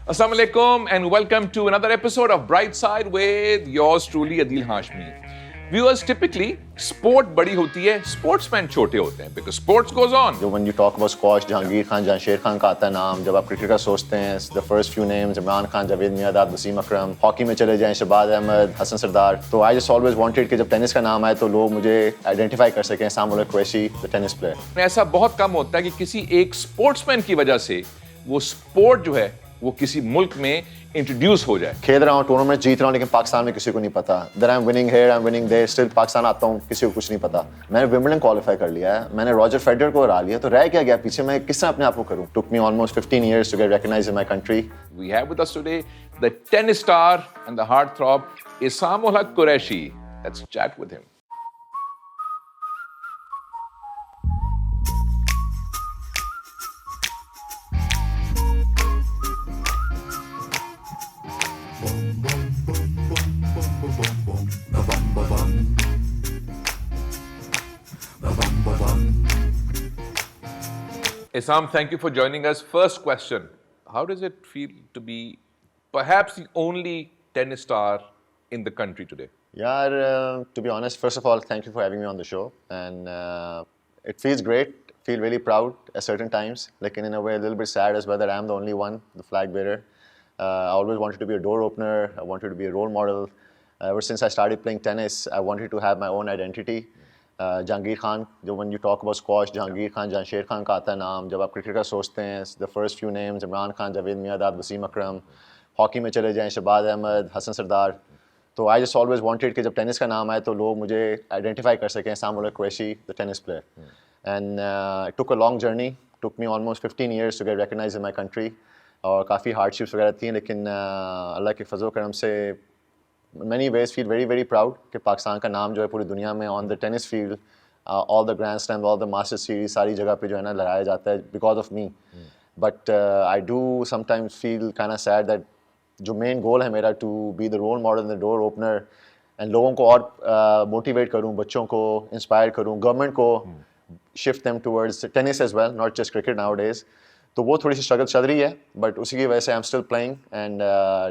Assalamualaikum and welcome to another episode of Bright Side with yours truly Adil Hashmi. Viewers, typically sport बड़ी होती है, sportsmen छोटे होते हैं because sports goes on. जो when you talk about squash, Jahangir Khan, जहांशेर Khan का आता है नाम, जब आप क्रिकेट का सोचते हैं, the first few names Imran Khan, Javed Miandad, Wasim Akram, hockey में चले जाएं शहबाज अहमद, हसन सरदार, तो I just always wanted कि जब टेनिस का नाम आए तो लोग मुझे आइडेंटिफाई कर सकें, Aisam-ul-Haq Qureshi, the tennis player. ऐसा बहुत कम होता है कि किसी एक स्पोर्ट्समैन की वजह से वो स्पोर्ट जो है वो किसी मुल्क में इंट्रोड्यूस हो जाए। खेल रहा हूँ, टूर्नामेंट जीत रहा हूँ, लेकिन पाकिस्तान में किसी को नहीं पता। That I'm winning here, I'm winning there, still Pakistan आता हूँ, किसी को कुछ नहीं पता। मैंने विंबलडन क्वालिफाई कर लिया है, मैंने रॉजर फेडरर को हरा लिया, तो रह क्या गया पीछे? मैं किस तरह अपने आप को करूँ? Took me almost 15 years to get recognized in my country. We have with us today the tennis star and the heartthrob Aisam-ul-Haq Qureshi. Let's chat with him. Aisam, thank you for joining us. First question, how does it feel to be perhaps the only tennis star in the country today? Yaar, to be honest, first of all, thank you for having me on the show. And it feels great, feel really proud at certain times, like in a way a little bit sad as well that I'm the only one, the flag bearer. I always wanted to be a door opener, I wanted to be a role model. Ever since I started playing tennis, I wanted to have my own identity. Jahangir Khan, जो when you talk about squash, Jahangir Khan, जहांशेर Khan का आता है नाम, जब आप cricket का सोचते हैं, the first few names Imran Khan, Javed Miandad, Wasim Akram, hockey में चले जाएं शहबाज अहमद, हसन सरदार, तो I just always wanted कि जब टेनिस का नाम आए तो लोग मुझे आइडेंटिफाई कर सकें, Aisam-ul-Haq Qureshi, the tennis player. And it took a long journey, took me almost 15 years to get recognized in my country, और काफ़ी हार्डशिप्स वगैरह थी, लेकिन अल्लाह के फजल करम से many ways feel very very proud कि पाकिस्तान का नाम जो है पूरी दुनिया में on the tennis field, all the Grand Slams, all the Masters series, सारी जगह पे जो है ना लगाया जाता है because of me. But I do sometimes feel kind of sad that जो main goal है मेरा to be the role model and the door opener and लोगों को और motivate करूँ, बच्चों को inspire करूँ, government को shift them towards tennis as well, not just cricket nowadays. तो वो थोड़ी सी स्ट्रगल चल रही है, बट उसी की वजह से I am still playing and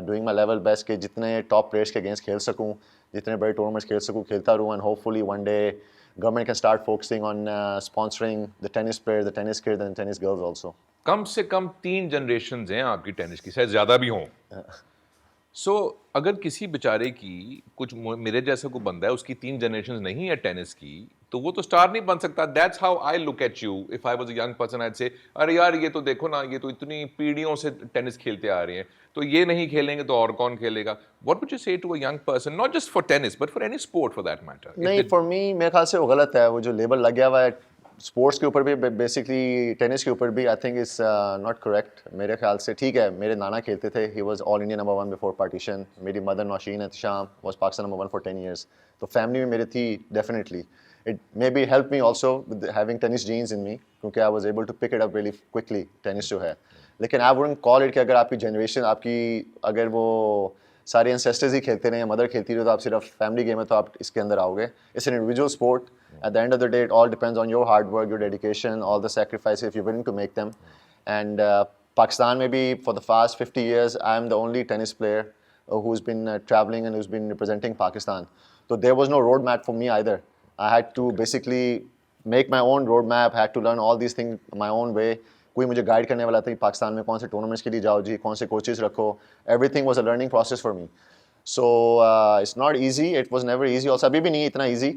doing my level best कि जितने टॉप प्लेयर्स के अगेंस्ट खेल सकूँ, जितने बड़े टूर्नामेंट्स खेल सकूँ, खेलता रहूँ and hopefully one day government can start focusing on sponsoring the tennis players, the tennis kids and tennis girls also. कम से कम 3 जनरेशंस हैं आपकी टेनिस की, शायद ज़्यादा भी हों। सो अगर किसी बेचारे की कुछ मेरे जैसा कोई बंदा है, उसकी 3 जनरेशंस नहीं है टेनिस की, तो वो तो स्टार नहीं बन सकता। That's how I look at you. If I was a young person I से अरे यार ये तो देखो ना, ये तो इतनी पीढ़ियों से टेनिस खेलते आ रहे हैं, तो ये नहीं खेलेंगे तो और कौन खेलेगा? What would you say to a young person, not just for tennis but for any sport for that matter? नहीं, फॉर मी मेरे ख्याल से वो गलत है, वो जो लेबल लग गया हुआ है स्पोर्ट्स के ऊपर भी, बेसिकली टेनिस के ऊपर भी, I think it's not correct मेरे ख्याल से। ठीक है, मेरे नाना खेलते थे, he was all India number 1 before partition, मेरी mother Naushin Ehtesham was Pakistan number 1 for 10 years, तो फैमिली में मेरी थी definitely. It may be help me also with having tennis genes in me, क्योंकि I was able to pick it up really quickly tennis जो है। लेकिन I wouldn't call it कि अगर आपकी जनरेशन, आपकी अगर वो सारे एंसेस्टर्स ही खेलते रहे, मदर खेलती रही, तो आप सिर्फ फैमिली गेम है तो आप इसके अंदर आओगे। It's an individual sport. At the end of the day, it all depends on your hard work, your dedication, all the sacrifices if you're willing to make them. And Pakistan, maybe for the past 50 years, I'm the only tennis player who's been traveling and who's been representing Pakistan. So there was no roadmap for me either. I had to basically make my own roadmap, had to learn all these things my own way. कोई मुझे guide करने वाला था कि पाकिस्तान में कौन से tournaments के लिए जाओ जी, कौन से कोचेस रखो. Everything was a learning process for me. So it's not easy. It was never easy. Also अभी भी नहीं इतना easy.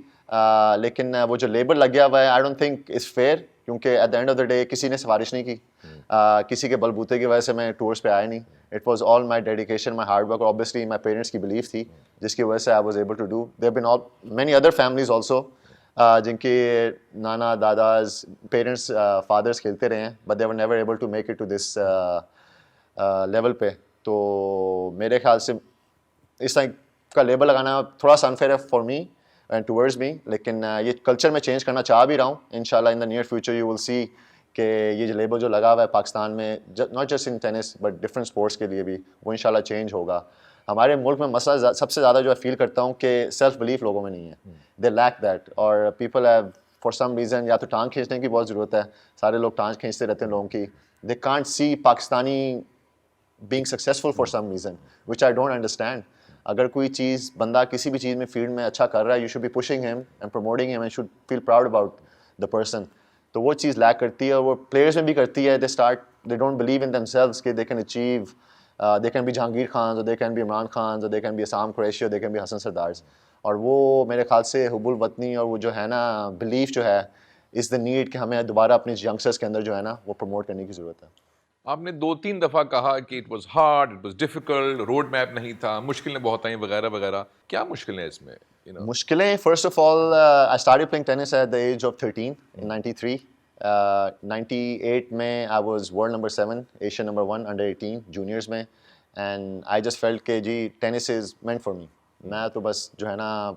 लेकिन वो जो लेबल लग गया हुआ है, I don't think is fair, क्योंकि at the end of the day किसी ने सिफारिश नहीं की, किसी के बलबूते की वजह से मैं टूर्स पे आया नहीं. It was all my dedication, my hard work, obviously my parents की बिलीफ थी जिसकी वजह से I was able to do. There been all many other families also जिनके नाना दादाज पेरेंट्स फादर्स खेलते रहे हैं, but they were never able to make it to this level पे. तो मेरे ख्याल से इस टाइप का लेबल लगाना थोड़ा सा अनफेयर है for me and towards me, लेकिन ये कल्चर में चेंज करना चाह भी रहा हूँ. इंशाल्लाह in the near future you will see कि ये जो लेबल जो लगा हुआ है पाकिस्तान में, not just in tennis but different sports के लिए भी, वो इंशाल्लाह चेंज होगा. हमारे मुल्क में मसला सबसे ज़्यादा जो है फील करता हूँ कि सेल्फ बिलीफ लोगों में नहीं है. दे लैक दैट, और people have for some reason, या तो टांग खींचने की बहुत ज़रूरत है, सारे लोग टांग खींचते रहते हैं लोगों की. They can't see Pakistani being successful for some reason, which I don't understand. अगर कोई चीज़ बंदा किसी भी चीज़ में फील्ड में अच्छा कर रहा है, you should be pushing him and promoting him and should feel proud about the person. तो वो चीज़ लैक करती है और वो प्लेयर्स में भी करती है. They don't believe in themselves कि they can achieve. They can be Jahangir Khans or they can be Imran Khans or they can be Aisam Qureshi or they can be Hassan Sardars. और वो मेरे ख्याल से हुब्बुल वतनी और वो जो है ना बिलीफ जो है इज़ द नीड कि हमें दोबारा अपने यंगस्टर्स के अंदर जो है ना वो प्रमोट करने की ज़रूरत है. आपने 2-3 दफ़ा कहा कि it was hard, it was difficult, road map नहीं था, मुश्किलें बहुत आई वगैरह वगैरह. क्या मुश्किलें हैं इसमें? मुश्किलें, first of all I started playing tennis at the age of 13 in 93. 98 में I was world number 7, Asian number 1 under 18 juniors में, एंड आई जस्ट फेल्ट के जी tennis is meant for me. मैं तो बस जो है ना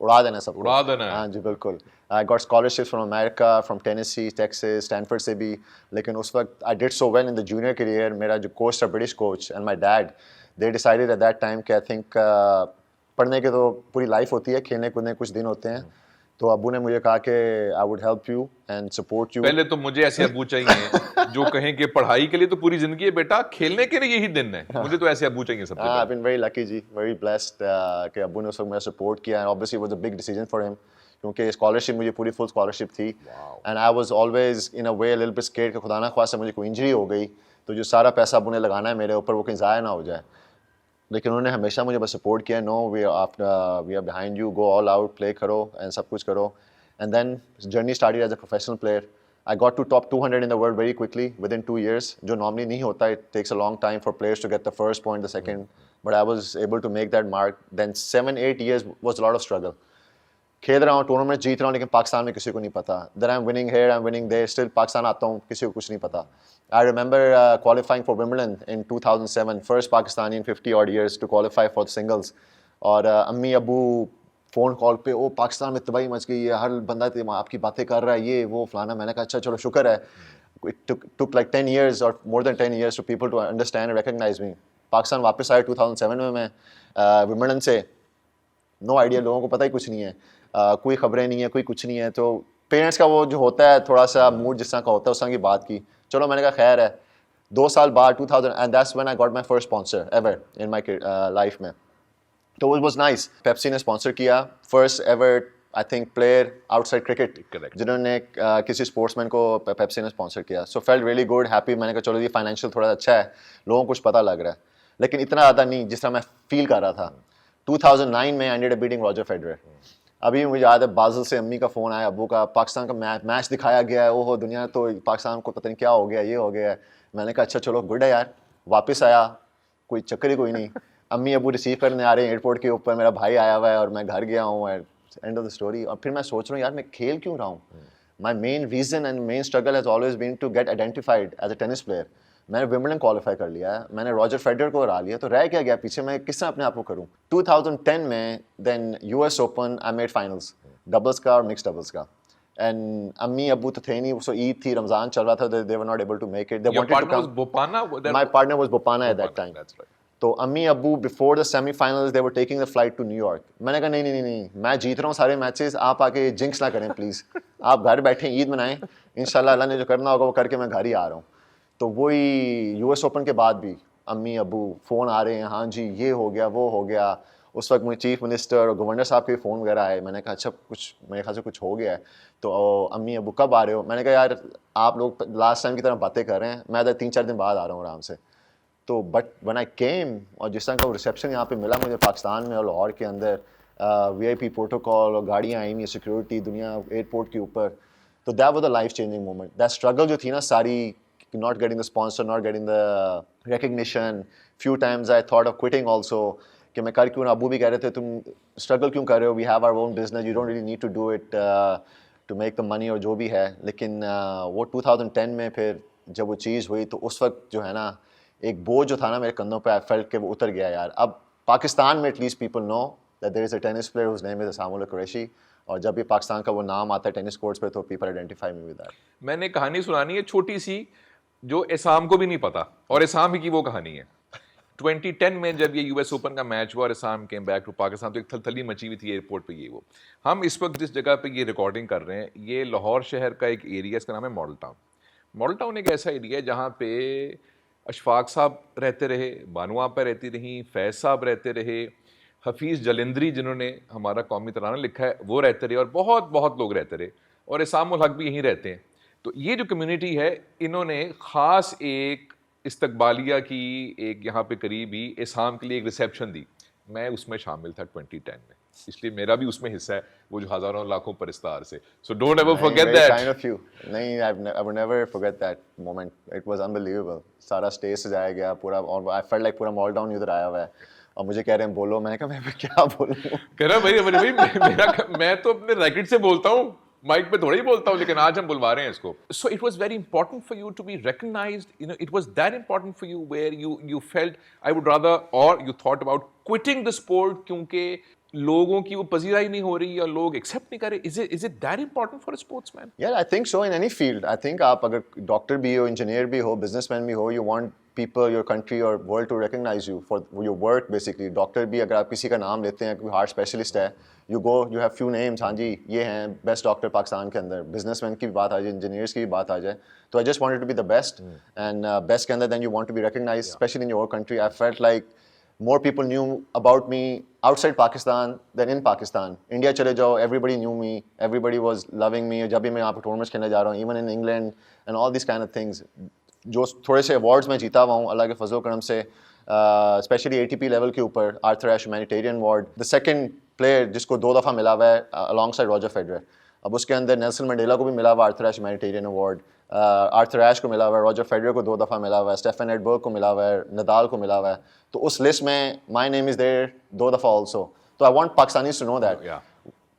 उड़ा देना सब उड़ा देना है. हाँ जी बिल्कुल. I got scholarships from America, from Tennessee, Texas, Stanford से भी. लेकिन उस वक्त I did so well in the junior career. मेरा जो कोच था British coach and my dad, they decided at that time कि आई थिंक पढ़ने के तो पूरी लाइफ होती है, खेलने कूदने कुछ दिन होते हैं. तो अब्बू ने मुझे कहा कि I would help you and support you. पहले तो मुझे ऐसे अब्बू चाहिए जो कहें कि पढ़ाई के लिए तो पूरी जिंदगी है बेटा, खेलने के लिए यही दिन है. मुझे तो ऐसे अब्बू चाहिए सबसे पहले. आई बीन वेरी लकी जी, वेरी ब्लेस्ड कि अब्बू ने उस वक्त मेरा सपोर्ट किया. And obviously was a big decision for him क्योंकि स्कॉलरशिप मुझे पूरी फुल स्कॉलरशिप थी. And I was always in a way little bit scared कि खुदा ना ख्वास्ता मुझे कोई इंजरी हो गई तो जो सारा पैसा अब्बू ने लगाना है मेरे ऊपर वो कहीं ज़ाया ना हो जाए. लेकिन उन्होंने हमेशा मुझे बस सपोर्ट किया. No we are behind you, go all out, play करो एंड सब कुछ करो. And then journey started as a professional player. I got to top 200 in the world very quickly within 2 years. जो normally नहीं होता. It takes a long time for players to get the first point, the second. But I was able to make that mark. Then 7-8 years was a lot of struggle. खेल रहा हूँ, tournament जीत रहा हूँ, लेकिन पाकिस्तान में किसी को नहीं पता. Then I'm winning here, I'm winning there. Still Pakistan आता हूँ, किसी को कुछ नहीं पता. I remember qualifying for Wimbledon in 2007. First Pakistani in 50 odd years to qualify for the singles. और अम्मी अबू फ़ोन कॉल पे ओ पाकिस्तान में तबाही मच गई है, हर बंदा आपकी बातें कर रहा है, ये वो फलाना. मैंने कहा अच्छा चलो शुक्र है. It took like 10 years or more than 10 years for people to understand and recognize me. Pakistan वापस आया 2007 में मैं विंबलडन से. नो आइडिया, लोगों को पता ही कुछ नहीं है, कोई खबरें नहीं है, कोई कुछ नहीं है. तो पेरेंट्स का वो जो होता है थोड़ा सा मूड जिस तरह का होता है उस तरह की बात की. चलो मैंने कहा खैर है. 2 साल बाद 2000 and that's when I got my first sponsor ever in my life में. तो it was nice. पेप्सी ने स्पॉन्सर किया. First ever I think player outside cricket जिन्होंने किसी स्पोर्ट्समैन को पेप्सी ने स्पॉन्सर किया. सो फेल्ट रियली गुड, हैप्पी. मैंने कहा चलो ये फाइनेंशियल थोड़ा अच्छा है, लोगों को कुछ पता लग रहा है, लेकिन इतना ज़्यादा नहीं जिस तरह मैं फील कर रहा था. 2009 में I ended up beating Roger Federer. अभी मुझे याद है बाज़ल से अम्मी का फ़ोन आया, अब्बू का, पाकिस्तान का मैच दिखाया गया है, ओहो दुनिया तो पाकिस्तान को पता नहीं क्या हो गया, ये हो गया है. मैंने कहा अच्छा चलो गुड है यार. वापस आया, कोई चक्कर ही कोई नहीं. अम्मी अबू रिसीव करने आ रहे हैं एयरपोर्ट के ऊपर, मेरा भाई आया हुआ है और मैं घर गया हूँ. And of the story. और फिर मैं सोच रहा हूँ यार मैं खेल क्यों रहा हूँ. My main reason and main struggle has always been to get identified as a tennis player. मैंने विंबलडन क्वालिफाई कर लिया है, मैंने रॉजर फेडरर को हरा लिया, तो रह क्या गया पीछे. मैं किस तरह अपने आप को करूँ. 2010 में then US Open I made finals, doubles का और मिक्स डबल्स का. एंड अम्मी अबू तो थे नहीं, सो ईद थी, रमज़ान चल रहा था, they were not able to make it. They wanted to come. My partner was Bopanna at that time. तो अम्मी अबू before the semifinals they were taking the flight to New York. मैंने कहा नहीं, मैं जीत रहा हूँ सारे मैचेस, आप आके जिंक्स ना करें प्लीज़. आप घर बैठे ईद मनाएं, इंशाल्लाह अल्लाह ने जो करना होगा वो करके मैं घर ही आ रहा हूँ. तो वही US ओपन के बाद भी अम्मी अबू फ़ोन आ रहे हैं, हाँ जी ये हो गया वो हो गया. उस वक्त मुझे चीफ मिनिस्टर और गवर्नर साहब के फ़ोन वगैरह आए. मैंने कहा अच्छा कुछ मेरे ख्याल से कुछ हो गया है. तो अम्मी अबू कब आ रहे हो. मैंने कहा यार आप लोग लास्ट टाइम की तरह बातें कर रहे हैं, मैं 3-4 दिन बाद आ रहा हूँ आराम से. तो बट व्हेन आई केम, और जिस तरह का रिसेप्शन यहाँ पे मिला मुझे पाकिस्तान में और लाहौर के अंदर, VIP प्रोटोकॉल और गाड़ियाँ आई हुई, सिक्योरिटी दुनिया एयरपोर्ट के ऊपर. तो that was the life changing moment. That struggle जो थी ना सारी, not getting the sponsor, not getting the recognition. Few times I thought of quitting also. कि मैं कर क्यों ना. अबू भी कह रहे थे तुम स्ट्रगल क्यों कर रहे हो, we have our own business, you don't really need to do it to make the money और जो भी है. लेकिन वो 2010 में फिर जब वो चीज़ हुई तो उस वक्त जो है ना एक बोझ जो था ना मेरे कंधों पे, आई फेल्ट के वो उतर गया यार. अब पाकिस्तान में at least people know that there is a tennis player whose name is Aisam-ul-Haq Qureshi. और जब भी पाकिस्तान का वो नाम आता है टेनिस कोर्ट्स पे तो people identify me with that. मैंने कहानी सुनानी है छोटी सी जो एसाम को भी नहीं पता, और एसाम ही की वो कहानी है. 2010 में जब ये US ओपन का मैच हुआ और Aisam came back to Pakistan, तो एक थलथली मची हुई थी एयरपोर्ट पे. ये वो हम इस वक्त जिस जगह पे ये रिकॉर्डिंग कर रहे हैं, ये लाहौर शहर का एक एरिया, इसका नाम है मॉडल टाउन. मॉडल टाउन एक ऐसा एरिया है जहाँ पे अशफाक साहब रहते रहे, बानो आपा रहती रहीं, फैज़ साहब रहते रहे, हफीज़ जलंधरी जिन्होंने हमारा कौमी तराना लिखा है वो रहते रहे, और बहुत बहुत लोग रहते रहे, और इसामुल हक भी यहीं रहते हैं। तो ये जो कम्युनिटी है, इन्होंने ख़ास एक इस्तकबालिया की एक यहाँ पे करीब ही इसाम के लिए एक रिसेप्शन दी। मैं उसमें शामिल था 2010 में, इसलिए मेरा भी उसमें हिस्सा है, वो जो हज़ारों लाखों परिस्तार से। सो डोंट एवर नहीं, forget very that. kind of you. नहीं, I would never forget that moment. It was unbelievable. सारा स्टेज सजाया गया पूरा, और I felt like पूरा मॉल टाउन उधर आया हुआ है, और मुझे कह रहे हैं बोलो, मैंने कहा मैं क्या बोलूँ। कह रहा भाई भाई मैं तो अपने रैकेट से बोलता हूँ, माइक पे थोड़ा ही बोलता हूँ, लेकिन आज हम बुलवा रहे हैं इसको। So it was very important for you to be recognized, you know, it was that important for you where you felt I would rather, और you thought about quitting the sport, क्योंकि लोगों की वो पजीरा ही नहीं हो रही या लोग एक्सेप्ट नहीं कर रहे। Is it that important for a sportsman? Yeah, I think so in any field. I think आप अगर डॉक्टर भी हो, इंजीनियर भी हो, बिजनेसमैन भी हो, you want people, your country or world to recognize you for your work basically. Doctor भी अगर आप किसी का नाम लेते हैं, कोई हार्ट स्पेशलिस्ट है, you go, you have few names, हाँ जी ये हैं बेस्ट डॉक्टर पाकिस्तान के अंदर, बिजनेसमैन की भी बात आ जाए, इंजीनियर्स की भी बात आ जाए, तो I just wanted to be the best, and best के अंदर then you want to be recognized, especially in your country. I felt like more people knew about me outside Pakistan than in Pakistan. India चले जाओ, everybody knew me, everybody was loving me. जब भी मैं यहाँ पे tournaments खेलने जा रहा हूँ, even in England and all these kind of things, जो थोड़े से अवार्ड्स मैं जीता हुआ हूँ अल्लाह के फजल करम से, स्पेशली ATP लेवल के ऊपर, Arthur Ashe humanitarian award, the second player जिसको 2 दफ़ा मिला हुआ है अलॉन्ग साइड रॉजर फेडरर। अब उसके अंदर नेल्सन मंडेला को भी मिला हुआ Arthur Ashe humanitarian award, Arthur एश को मिला हुआ है, रॉजर फेडरर को 2 दफ़ा मिला हुआ है, स्टेफन एडबर्ग को मिला हुआ है, नदाल को मिला हुआ है, तो उस लिस्ट में माई नेम इज़ देयर 2 दफ़ा ऑल्सो। तो I want Pakistanis to know that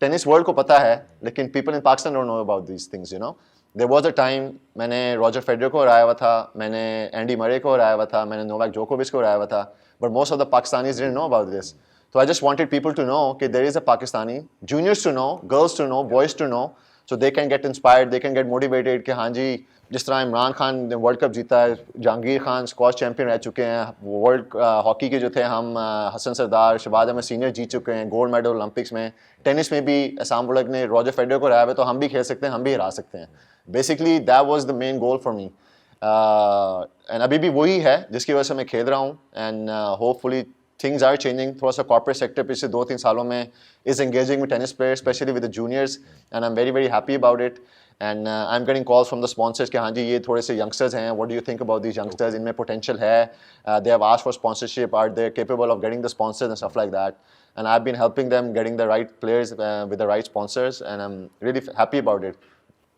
tennis world को पता है, लेकिन people in Pakistan don't know about these things, you know. There was a time मैंने रॉजर फेडरर को हराया हुआ था, मैंने एंडी मरे को हराया हुआ था, मैंने नोवाक जोकोविच को हराया हुआ था, but most of the Pakistanis didn't know about this. So I just wanted people to know that there is a Pakistani, juniors to know, girls to know, boys to know, so they can get inspired, they can get motivated कि हाँ जी जिस तरह इमरान खान ने world cup जीता है, Jahangir Khan squash champion रह चुके हैं, वर्ल्ड हॉकी के जो थे हम हसन सरदार, शहबाज अहमद सीनियर जीत चुके हैं, गोल्ड मेडल ओलंपिक्स में, टेनिस में भी असाम-उल-हक ने रॉजर फेडरर को हराया है, तो हम भी खेल सकते हैं, हम भी हरा सकते हैं। Basically that was the main goal for me, and अभी भी वही है जिसकी वजह से मैं खेल रहा हूँ, and hopefully things are changing. थोड़ा सा corporate sector पिछले 2-3 सालों में is engaging with tennis players, especially with the juniors, and I'm very very happy about it. And I'm getting calls from the sponsors कि हाँ जी ये थोड़े से youngsters हैं, what do you think about these youngsters? इनमें potential है, they have asked for sponsorship, are they capable of getting the sponsors and stuff like that. And I've been helping them getting the right players with the right sponsors, and I'm really happy about it.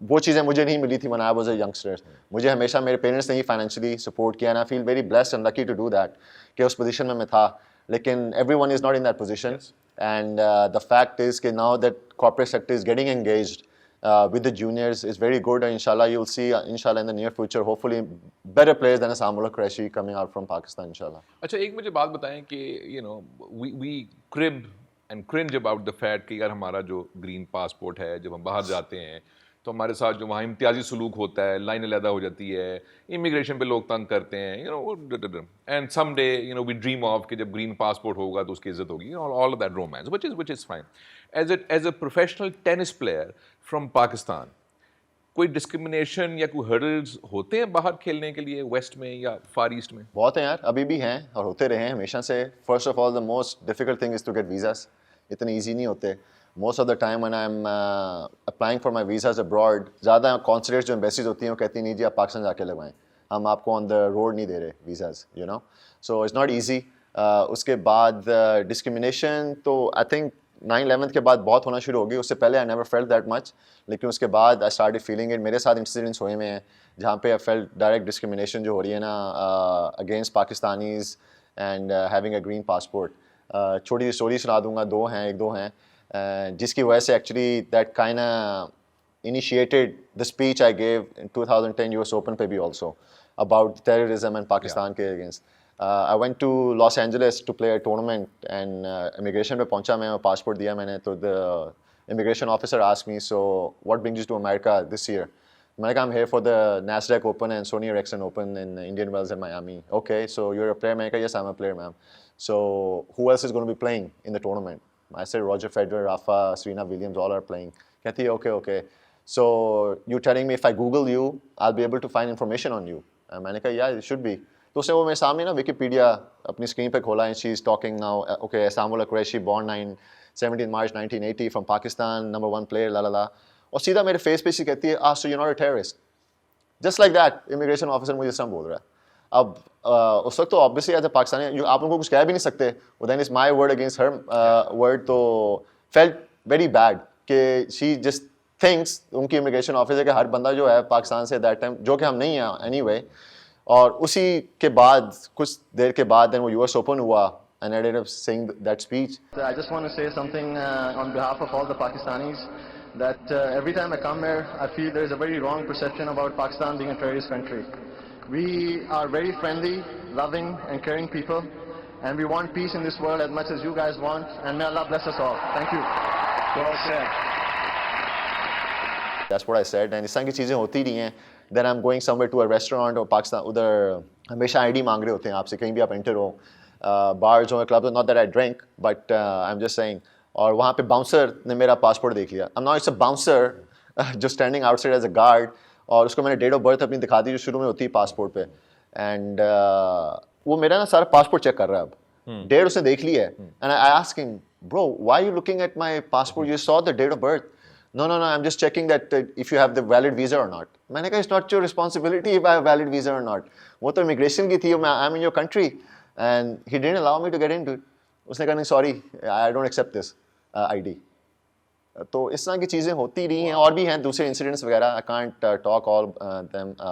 वो चीज़ें मुझे नहीं मिली थी when I was a youngster. मुझे हमेशा मेरे parents ने ही financially support किया, and I feel very blessed and lucky to do that कि उस पोजीशन में मैं था, लेकिन everyone is not in that position. Yes. And the fact is that now that corporate sector is getting engaged with the juniors is very good, and inshallah you'll see inshallah in the near future hopefully better players than Aisam-ul-Haq Qureshi coming out from Pakistan inshallah. अच्छा एक मुझे बात बताएं कि you know we crib and cringe about the fact कि यार हमारा जो ग्रीन पासपोर्ट है, जब हम बाहर जाते हैं तो हमारे साथ जो वहाँ इम्तियाजी सलूक होता है, लाइन अलहदा हो जाती है, इमिग्रेशन पे लोग तंग करते हैं, you know, and some day you know we dream of कि जब ग्रीन पासपोर्ट होगा तो उसकी इज्जत होगी, all of that romance which is fine. As a professional tennis player from Pakistan, कोई डिस्क्रिमिनेशन या कोई हर्डल्स होते हैं बाहर खेलने के लिए वेस्ट में या फार ईस्ट में? बहुत हैं यार, अभी भी हैं और होते रहे हैं हमेशा से। First of all the most difficult thing is to get visas, इतने ईजी नहीं होते। Most of the time when I am applying for my visas abroad, ज़्यादा कॉन्सुलेट्स जो एम्बेसीज होती हैं वो कहती नहीं जी आप पाकिस्तान जाके लगवाएं, हम आपको ऑन द रोड नहीं दे रहे visas, you know, so it's not easy. उसके बाद डिस्क्रिमिनेशन तो आई थिंक 9/11 के बाद बहुत होना शुरू हो गई, उससे पहले I never felt that much, लेकिन उसके बाद आई स्टार्टेड फीलिंग इट। मेरे साथ इंसिडेंट्स हुए हैं जहाँ पे आई फेल्ट डायरेक्ट डिस्क्रिमिनेशन जो हो रही है ना against Pakistanis and having a green passport. छोटी सी स्टोरी सुना दूंगा, एक दो हैं जिसकी वजह से actually that kind initiated the speech I gave in 2010 US Open पे भी also about terrorism and Pakistan के against. I went to Los Angeles to play a tournament and immigration पे पहुंचा मैं, passport दिया मैंने, तो the immigration officer asked me, so what brings you to America this year? मैंने कहा I'm here for the Nasdaq Open and Sony Ericsson Open in Indian Wells in Miami. Okay, so you're a player? मैंने कहा yes I'm a player ma'am. So who else is going to be playing in the tournament? I said Roger Federer, Rafa, Serena Williams, all are playing. कहती है okay. So you're telling me if I Google you, I'll be able to find information on you? मैंने कहा yeah, it should be. तो उसने वो मेरे सामने ना विकिपीडिया अपनी स्क्रीन पे खोला and she is talking now okay Aisam-ul-Haq Qureshi born 17 March 1980 from Pakistan number 1 player ला ला ला और सीधा मेरे फेस पे शी कहती है so you're not a terrorist just like that immigration officer मुझे इस तरह बोल रहा है अब उस वक्त तो ऑब्वियसली एज अ पाकिस्तानी आप उनको कुछ कह भी नहीं सकते then is my word against her word तो फेल्ट वेरी बैड कि शी जस्ट थिंक्स उनकी इमिग्रेशन ऑफिसर के हर बंदा जो है पाकिस्तान से दैट टाइम जो कि हम नहीं हैं एनीवे और उसी के बाद कुछ देर के बाद देन वो यूएस ओपन हुआ and I ended up saying that speech. I just want to say something on behalf of all the Pakistanis that every time I come here, I feel there is a very wrong perception about Pakistan being a terrorist country. We are very friendly, loving and caring people and we want peace in this world as much as you guys want and may Allah bless us all. Thank you. Well said. That's what I said and इस तरह की चीज़ें होती नहीं हैं then I'm going somewhere to a restaurant और पाकिस्तान उधर हमेशा आईडी मांग रहे होते हैं आपसे कहीं भी आप एंटर हो बार्स हो club not that I drink but I am just saying और वहाँ पे बाउंसर ने मेरा पासपोर्ट देख लिया I am not it's a bouncer जो standing outside as a guard और उसको मैंने डेट ऑफ बर्थ अपनी दिखा दी जो शुरू में होती है पासपोर्ट पे एंड वो मेरा ना सारा पासपोर्ट चेक कर रहा है अब डेट उसने देख ली है and I ask him bro why you looking at my passport you saw the date of birth no I'm just checking that if you have the valid visa or not मैंने कहा it's not your responsibility if I have valid visa or not वो तो immigration की थी I'm in your country and he didn't allow me to get into it उसने कहा नहीं sorry I don't accept this ID तो इस तरह की चीज़ें होती रही हैं और भी हैं दूसरे इंसिडेंट्स वगैरह I can't talk all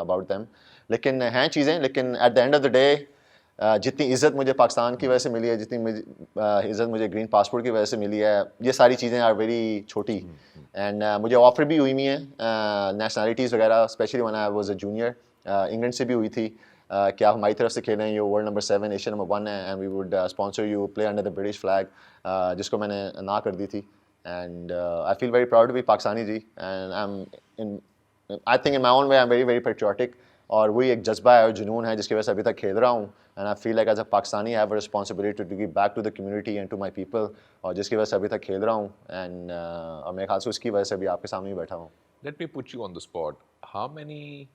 about them लेकिन हैं चीज़ें लेकिन at the end of the day जितनी इज़्ज़त मुझे पाकिस्तान की वजह से मिली है जितनी इज़्ज़त मुझे ग्रीन पासपोर्ट की वजह से मिली है ये सारी चीज़ें आर वेरी छोटी एंड मुझे ऑफर भी हुई हैं नेशनलिटीज़ वगैरह specially when I was a junior England से भी हुई थी कि आप हमारी तरफ से खेलें ये वर्ल्ड नंबर 7 एशिया नंबर 1 है and we would sponsor you play under the British flag जिसको मैंने ना कर दी थी and I feel very proud to be Pakistani जी and I think in my own way I am very very patriotic और वही एक जज्बा है और जुनून है जिसकी वजह से अभी तक खेल रहा हूँ and I feel like as a Pakistani I have a responsibility to give back to the community and to my people और जिसकी वजह से अभी तक खेल रहा हूँ एंड और मेरे ख्याल से उसकी वजह से भी आपके सामने ही बैठा हूँ. Let me put you on the spot. How many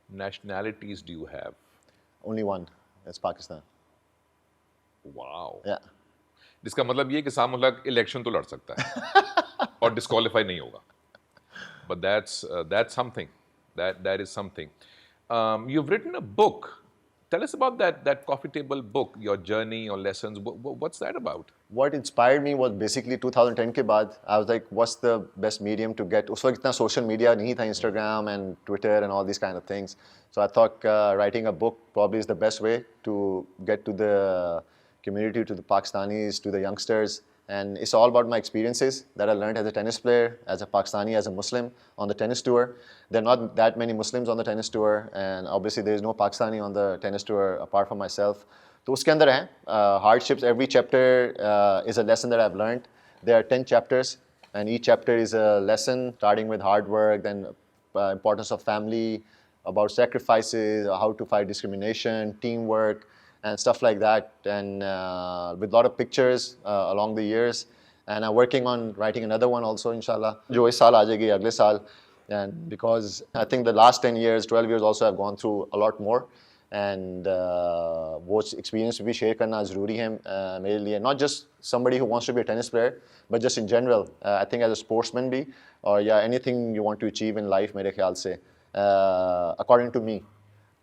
nationalities do you have? Only one. It's Pakistan. Wow. Yeah. जिसका मतलब ये कि Aisam-ul-Haq इलेक्शन तो लड़ सकता है और डिस्क्वालीफाई नहीं होगा. But that's something. That is something. You've written a book. Tell us about that coffee table book, your journey, your lessons. What's that about? What inspired me was basically 2010 के बाद I was like, what's the best medium to get? उस वक्त इतना social media नहीं था, Instagram and Twitter and all these kind of things. So I thought writing a book probably is the best way to get to the community, to the Pakistanis, to the youngsters. And it's all about my experiences that I learned as a tennis player, as a Pakistani, as a Muslim on the tennis tour. There are not that many Muslims on the tennis tour, and obviously there is no Pakistani on the tennis tour apart from myself. So उसके अंदर हैं hardships. Every chapter is a lesson that I've learned. There are 10 chapters, and each chapter is a lesson, starting with hard work, then importance of family, about sacrifices, how to fight discrimination, teamwork, and stuff like that, and with a lot of pictures along the years. And I'm working on writing another one also, inshallah. जो इस साल आ जाएगी अगले साल. And because I think the last 10 years, 12 years also I've gone through a lot more. And वो experience भी share करना ज़रूरी है मेरे लिए. Not just somebody who wants to be a tennis player, but just in general. I think as a sportsman भी, or yeah, anything you want to achieve in life मेरे ख्याल से, according to me.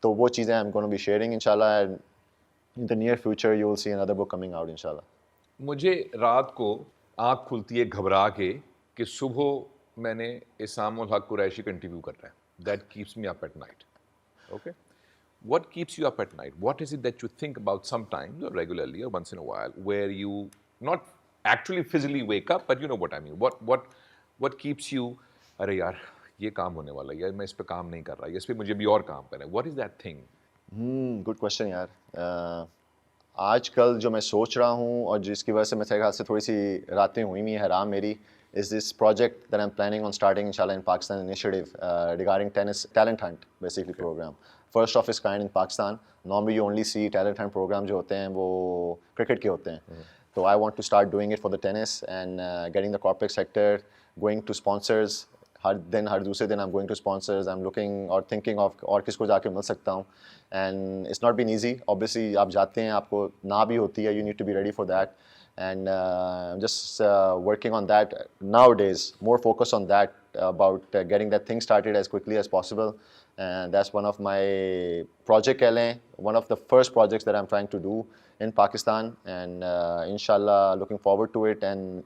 तो वो चीज़ें I'm going to be sharing, inshallah. And in the near future, you will see another book coming out, inshallah. मुझे रात को आँख खुलती है घबरा के कि सुबह मैंने Aisam-ul-Haq Qureshi का इंटरव्यू कर रहा है. That keeps me up at night. Okay? What keeps you up at night? What is it that you think about sometimes or regularly or once in a while where you not actually physically wake up, but you know what I mean? What keeps you? अरे यार ये काम होने वाला है, यार मैं इस पे काम नहीं कर रहा, इस पे मुझे भी और काम करना है. What is that thing? Good question यार. आजकल जो मैं सोच रहा हूँ और जिसकी वजह से मेरे ख्याल से थोड़ी सी रातें हुई हुई हैं हराम मेरी, is this project that I'm planning on starting inshallah in Pakistan initiative regarding tennis talent hunt basically program. First of its kind in Pakistan. Normally you only see talent hunt programs जो होते हैं वो cricket के होते हैं. So I want to start doing it for the tennis and getting the corporate sector, going to sponsors, हर दिन हर दूसरे दिन I'm going to sponsors, I'm looking or thinking of और किसको जाके मिल सकता हूँ, and it's not been easy. Obviously आप जाते हैं, आपको ना भी होती है, you need to be ready for that, and I'm just working on that nowadays, more focus on that, about getting that thing started as quickly as possible, and that's one of my project कह लें, one of the first projects that I'm trying to do in Pakistan, and inshallah looking forward to it. And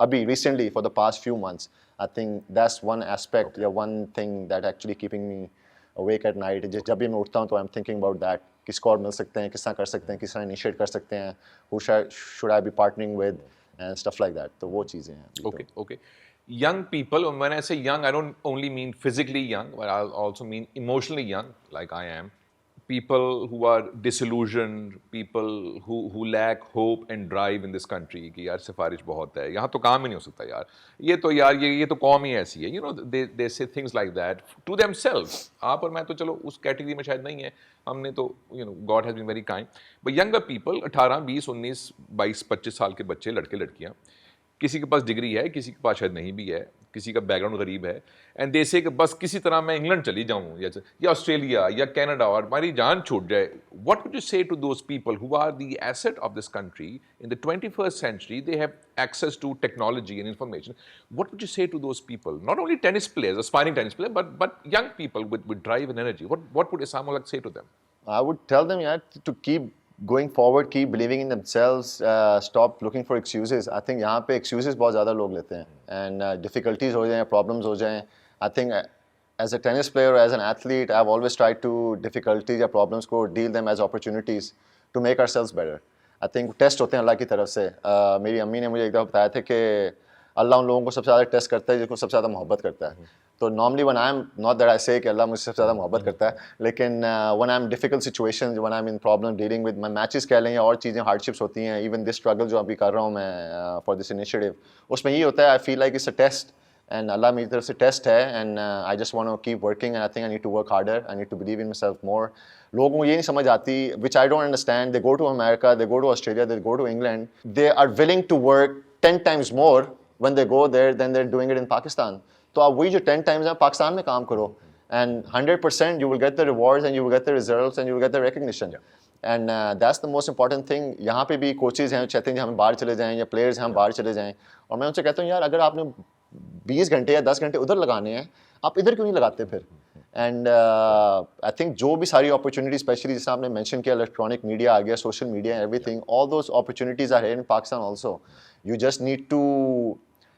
abhi recently for the past few months, I think that's one aspect, yeah, one thing that actually keeping me awake at night. जब भी मैं उठता हूँ तो I'm thinking about that, किसको और मिल सकते हैं, किस तरह कर सकते हैं, किस तरह initiate कर सकते हैं, who should I be partnering with, and stuff like that. तो वो चीज़ें हैं. Okay, okay. Young people, and when I say young, I don't only mean physically young, but I also mean emotionally young, like I am. People who are disillusioned, people who lack hope and drive in this country कि यार सिफारिश बहुत है, यहाँ तो काम ही नहीं हो सकता यार, ये तो यार ये तो कौम ही ऐसी है, you know, they say things like that to themselves. आप और मैं तो चलो उस कैटेगरी में शायद नहीं है, हमने तो you know God has been very kind, but younger people 18, 20, 19, 22, 25 साल के बच्चे, लड़के लड़कियाँ, किसी के पास डिग्री है, किसी के पास शायद नहीं भी है, किसी का बैकग्राउंड गरीब है, एंड दे से कि बस किसी तरह मैं इंग्लैंड चली जाऊँ या ऑस्ट्रेलिया या कनाडा और हमारी जान छूट जाए. What would you say to those people who are the asset of this country in the 21st century? They have access to technology and information. What would you say to those people? Not only tennis players, aspiring tennis players, but young people with drive and energy. What would Aisam-ul-Haq say to them? I would tell them, yeah, to keep going forward, keep believing in themselves, stop looking for excuses. I think यहाँ पे excuses बहुत ज़्यादा लोग लेते हैं, and difficulties हो जाएं, problems हो जाएं. I think as a tennis player or as an athlete, I've always tried to difficulties या problems को deal them as opportunities to make ourselves better. I think test होते हैं अल्लाह की तरफ से. मेरी अम्मी ने मुझे एक दफ़ा बताया था कि अल्लाह उन लोगों को सबसे ज़्यादा टेस्ट करता है जिसको सबसे ज़्यादा मोहब्बत करता है. तो normally one I am not that आई से कि अल्लाह मुझसे सबसे ज़्यादा मोहब्बत करता है, लेकिन one I am difficult situation, one I am in problem dealing with my matches कह लें या और चीज़ें हार्डशिप्स होती हैं, इवन दिस स्ट्रगल जो अभी कर रहा हूँ मैं फॉर दिस इनिशिएटिव, उसमें ये होता है I feel like it's a test, and Allah मेरी तरफ से टेस्ट है, and I just want to keep working, and I think I need to work harder, I need to believe in myself more. लोगों को ये नहीं समझ आती, which I don't understand. They go to America, they go to Australia, they go to England, they are willing to work 10 times more when they go there than they're doing it in Pakistan. तो आप वही जो 10 times हैं पाकिस्तान में काम करो, and 100% you will get the rewards and you will get the results and you will get the recognition. And that's the most important thing. यहाँ पे भी कोचेज हैं चाहते हैं कि हम बाहर चले जाएं या प्लेयर्स हैं हम बाहर चले जाएं, और मैं उनसे कहता हूँ यार अगर आपने 20 घंटे या 10 घंटे उधर लगाने हैं, आप इधर क्यों नहीं लगाते फिर? एंड आई थिंक जो भी सारी अपॉर्चुनिटी, स्पेशली जैसे आपने मेंशन किया इलेक्ट्रॉनिक मीडिया आ गया, social media, everything, all those opportunities are here in Pakistan also. You just need to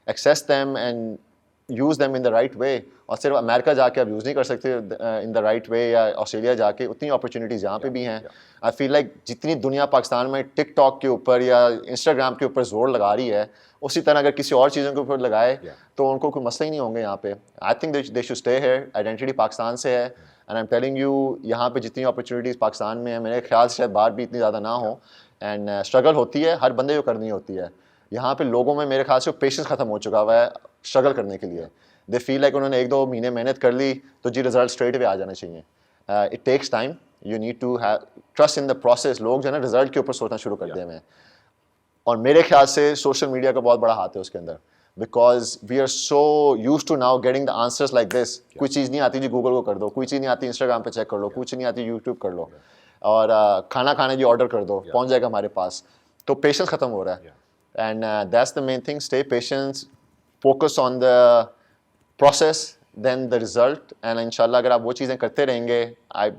access them and use them in the right way. और सिर्फ अमेरिका जाके आप यूज़ नहीं कर सकते इन द राइट वे, या ऑस्ट्रेलिया जाके, उतनी अपॉर्चुनिटीज़ यहाँ पे भी हैं. आई फील लाइक जितनी दुनिया पाकिस्तान में टिकटॉक के ऊपर या इंस्टाग्राम के ऊपर जोर लगा रही है, उसी तरह अगर किसी और चीज़ों के ऊपर लगाए तो उनको कोई मसला ही नहीं होंगे यहाँ पे. I think they should stay here. Identity Pakistan से है, and I am telling you यहाँ पे जितनी अपॉर्चुनिटीज़ पाकिस्तान में है, मेरे ख्याल से शायद बाहर भी इतनी ज़्यादा ना हो. एंड स्ट्रगल होती है, हर बंदे को करनी होती है. यहाँ पे लोगों में मेरे ख्याल से पेशेंस ख़त्म हो चुका हुआ है स्ट्रगल करने के लिए. दे फील लाइक उन्होंने 1-2 महीने मेहनत कर ली तो जी रिजल्ट स्ट्रेट वे आ जाना चाहिए. It takes time, you need to have trust in the process. लोग जो है ना रिजल्ट के ऊपर सोचना शुरू कर दिए हैं, और मेरे ख्याल से सोशल मीडिया का बहुत बड़ा हाथ है उसके अंदर, because we are so use to now getting the answers like this. कोई चीज़ नहीं आती जी गूगल को कर दो, कोई चीज़ नहीं आती इंस्टाग्राम पे चेक कर लो, कुछ नहीं आती यूट्यूब कर लो, और खाना खाने जी ऑर्डर कर दो, पहुँच जाएगा हमारे पास. तो पेशेंस ख़त्म हो रहा है, and that's the main thing. Stay patience, focus on the process then the result, and इंशाल्लाह अगर आप वो चीज़ें करते रहेंगे, आई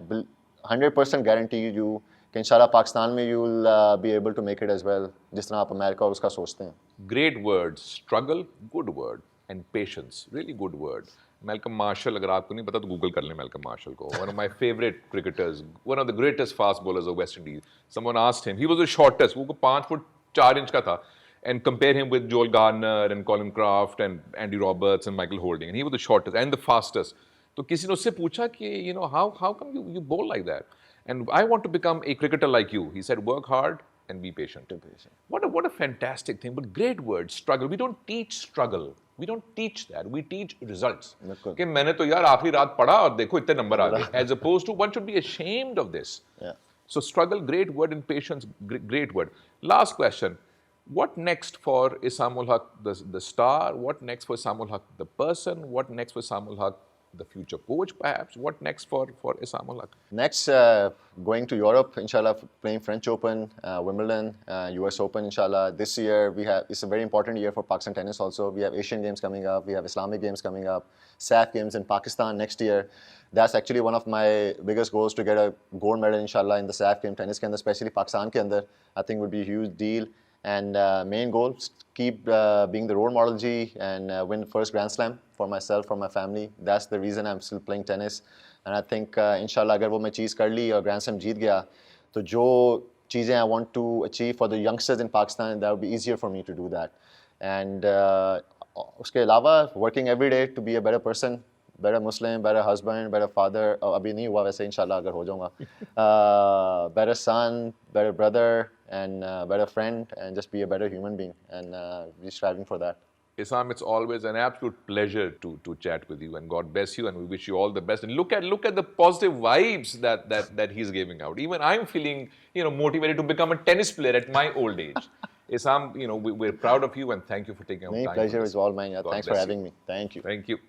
100% गारंटी यू कि इंशाल्लाह पाकिस्तान में you will be able to make it as well, जिस तरह आप अमेरिका और उसका सोचते हैं. Great words. Struggle, good word. And patience, really good word. Malcolm Marshall, अगर आपको नहीं पता तो गूगल कर लें Malcolm Marshall को. One of my favorite cricketers, one of the greatest fast bowlers of West Indies. Someone asked him, he was the shortest, वो 5 foot 4 inch का था, and compare him with Joel Gardner and Colin Kraft and Andy Roberts and Michael Holding, and he was the shortest and the fastest. तो किसी ने उससे पूछा कि you know how come you bowl like that? And I want to become a cricketer like you. He said, work hard and be patient. What a fantastic thing. But great word, struggle. We don't teach struggle. We don't teach that. We teach results. कि मैंने तो यार आखिरी रात पढ़ा और देखो इतने नंबर आ गए. As opposed to one should be ashamed of this. Yeah. So struggle, great word, and patience, great word. Last question. What next for Aisam-ul-Haq, the star? What next for Aisam-ul-Haq, the person? What next for Aisam-ul-Haq, the future coach, perhaps? What next for Aisam-ul-Haq? Next, going to Europe, inshallah, playing French Open, Wimbledon, US Open, inshallah. This year, it's a very important year for Pakistan tennis also. We have Asian Games coming up, we have Islamic Games coming up, SAF Games in Pakistan next year. That's actually one of my biggest goals, to get a gold medal, inshallah, in the SAF game, tennis ke andar, especially Pakistan ke andar. I think would be a huge deal. And main goal, keep being the role model G, and win first Grand Slam for myself, for my family. That's the reason I'm still playing tennis. And I think, inshallah, agar wo main cheez kar li aur Grand Slam jeet gaya, to jo cheezein I want to achieve for the youngsters in Pakistan, that would be easier for me to do that. And uske alawa, working every day to be a better person, better Muslim, better husband, better father. Abhi nahi hua waise, inshallah, agar ho jaunga. Better son, better brother, and better friend, and just be a better human being, and be striving for that. Aisam, it's always an absolute pleasure to chat with you, and God bless you, and we wish you all the best. And look at the positive vibes that he's giving out. Even I'm feeling, motivated to become a tennis player at my old age. Aisam, we're proud of you, and thank you for taking our time. Pleasure is all mine. Thanks for having me. Thank you. Thank you.